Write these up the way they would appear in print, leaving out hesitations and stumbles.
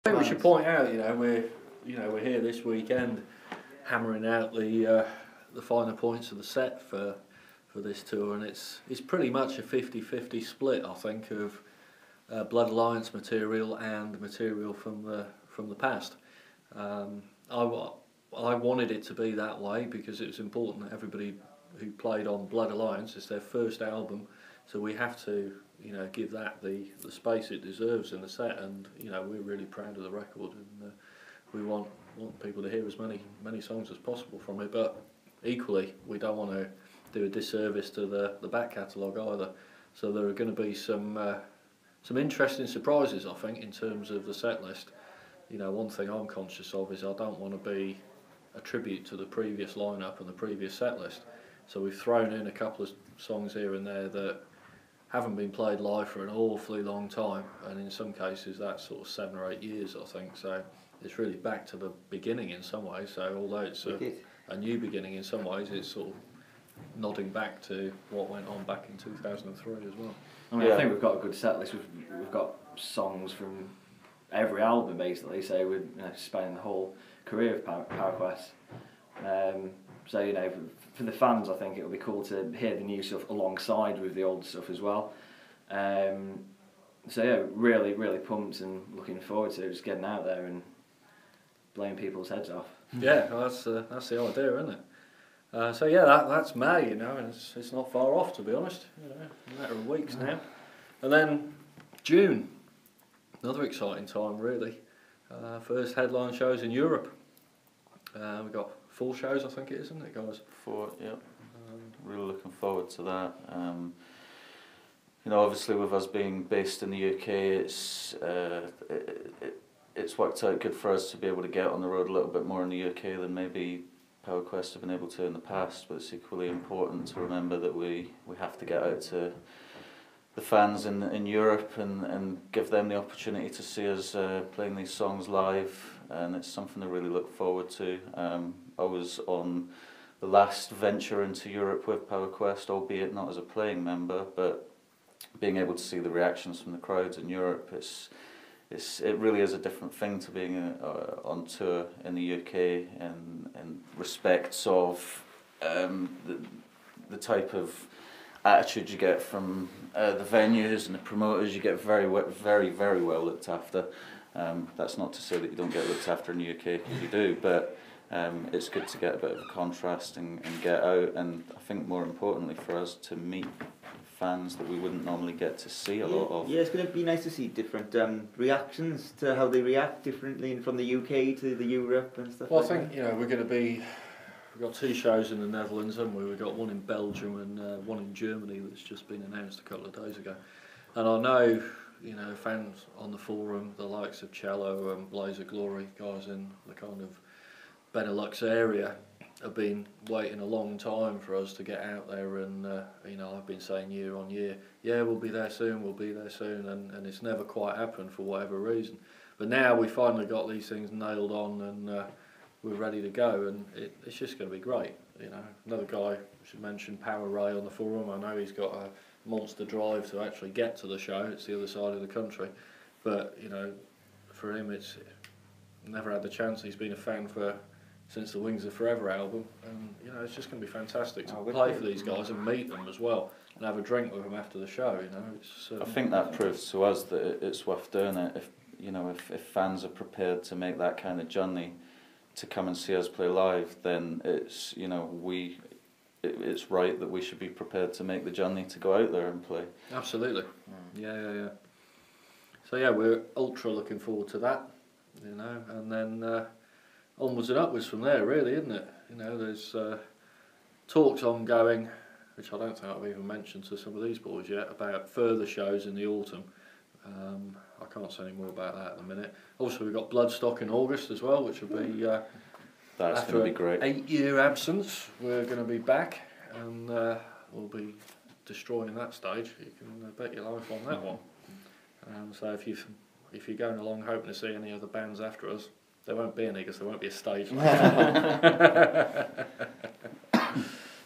I think we should point out, we're here this weekend, hammering out the finer points of the set for this tour, and it's pretty much a 50-50 split, I think, of Blood Alliance material and material from the past. I wanted it to be that way because it was important that everybody who played on Blood Alliance, it's their first album, so we have to give that the space it deserves in the set, and we're really proud of the record, and we want people to hear as many songs as possible from it, but equally we don't want to do a disservice to the back catalogue either. So there are going to be some interesting surprises, I think, in terms of the set list. One thing I'm conscious of is I don't want to be a tribute to the previous lineup and the previous set list. So we've thrown in a couple of songs here and there that haven't been played live for an awfully long time, and in some cases that's sort of 7 or 8 years, I think. So it's really back to the beginning in some ways. So although it's a new beginning in some ways, it's sort of nodding back to what went on back in 2003 as well. I think we've got a good set list. We've got songs from every album basically, so we're spanning the whole career of Power Quest. So for the fans, I think it'll be cool to hear the new stuff alongside with the old stuff as well. So yeah, really pumped and looking forward to just getting out there and blowing people's heads off. Yeah, well, that's the idea, isn't it? So yeah, that's May, and it's not far off, to be honest. A matter of weeks now, and then June, another exciting time really. First headline shows in Europe. We've got 4 shows, I think it is, isn't it, guys? 4, yeah. Really looking forward to that. Obviously with us being based in the UK, it's worked out good for us to be able to get on the road a little bit more in the UK than maybe Power Quest have been able to in the past, but it's equally important to remember that we have to get out to the fans in Europe and give them the opportunity to see us playing these songs live, and it's something to really look forward to. I was on the last venture into Europe with Power Quest, albeit not as a playing member, but being able to see the reactions from the crowds in Europe, it really is a different thing to being on tour in the UK in respects of the type of attitude you get from the venues and the promoters. You get very well looked after. That's not to say that you don't get looked after in the UK, because you do, but it's good to get a bit of a contrast and get out, and I think more importantly for us to meet fans that we wouldn't normally get to see a lot of. Yeah, it's going to be nice to see different reactions to how they react differently from the UK to the Europe and stuff. Well, I think we're going to be. We've got 2 shows in the Netherlands, haven't we? We've got one in Belgium and one in Germany that's just been announced a couple of days ago. And I know, fans on the forum, the likes of Cello and Blaze of Glory, guys in the kind of Benelux area, have been waiting a long time for us to get out there, and I've been saying year on year, yeah, we'll be there soon, and it's never quite happened for whatever reason. But now we finally got these things nailed on, and we're ready to go, and it's just going to be great. Another guy I should mention, Power Ray on the forum. I know he's got a monster drive to actually get to the show. It's the other side of the country, but for him, it's never had the chance. He's been a fan since the Wings of Forever album, and it's just going to be fantastic to play for these guys and meet them as well, and have a drink with them after the show. I think that proves to us that it's worth doing it. If fans are prepared to make that kind of journey to come and see us play live, then it's right that we should be prepared to make the journey to go out there and play. Absolutely. Yeah. So yeah, we're ultra looking forward to that, and then onwards and upwards from there, really, isn't it? There's talks ongoing, which I don't think I've even mentioned to some of these boys yet, about further shows in the autumn. I can't say any more about that at the minute. Also, we've got Bloodstock in August as well, which will be that's going to be great. 8-year absence. We're going to be back, and we'll be destroying that stage. You can bet your life on that one. So if you're going along hoping to see any other bands after us, there won't be any, because there won't be a stage.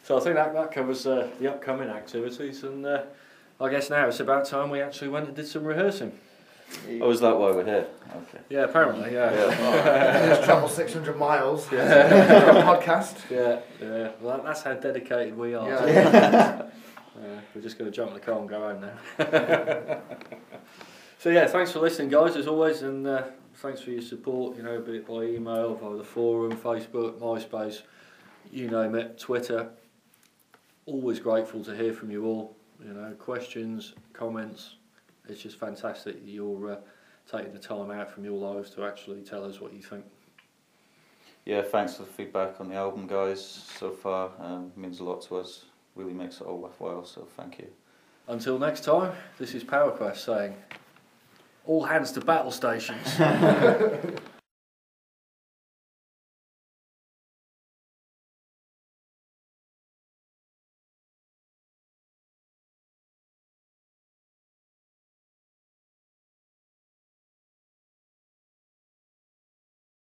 So I think that covers the upcoming activities, and I guess now it's about time we actually went and did some rehearsing. Oh, is that why we're here? Okay. Yeah, apparently, yeah. Just travel 600 miles for a podcast. Yeah, yeah. Well, that's how dedicated we are. Yeah. We're just going to jump in the car and go home now. So yeah, thanks for listening, guys, as always, and thanks for your support. You know, be it by email, via the forum, Facebook, MySpace, you name it, Twitter. Always grateful to hear from you all. You know, questions, comments. It's just fantastic that you're taking the time out from your lives to actually tell us what you think. Yeah, thanks for the feedback on the album, guys, so far. Means a lot to us. Really makes it all worthwhile, so thank you. Until next time, this is PowerQuest saying, all hands to battle stations.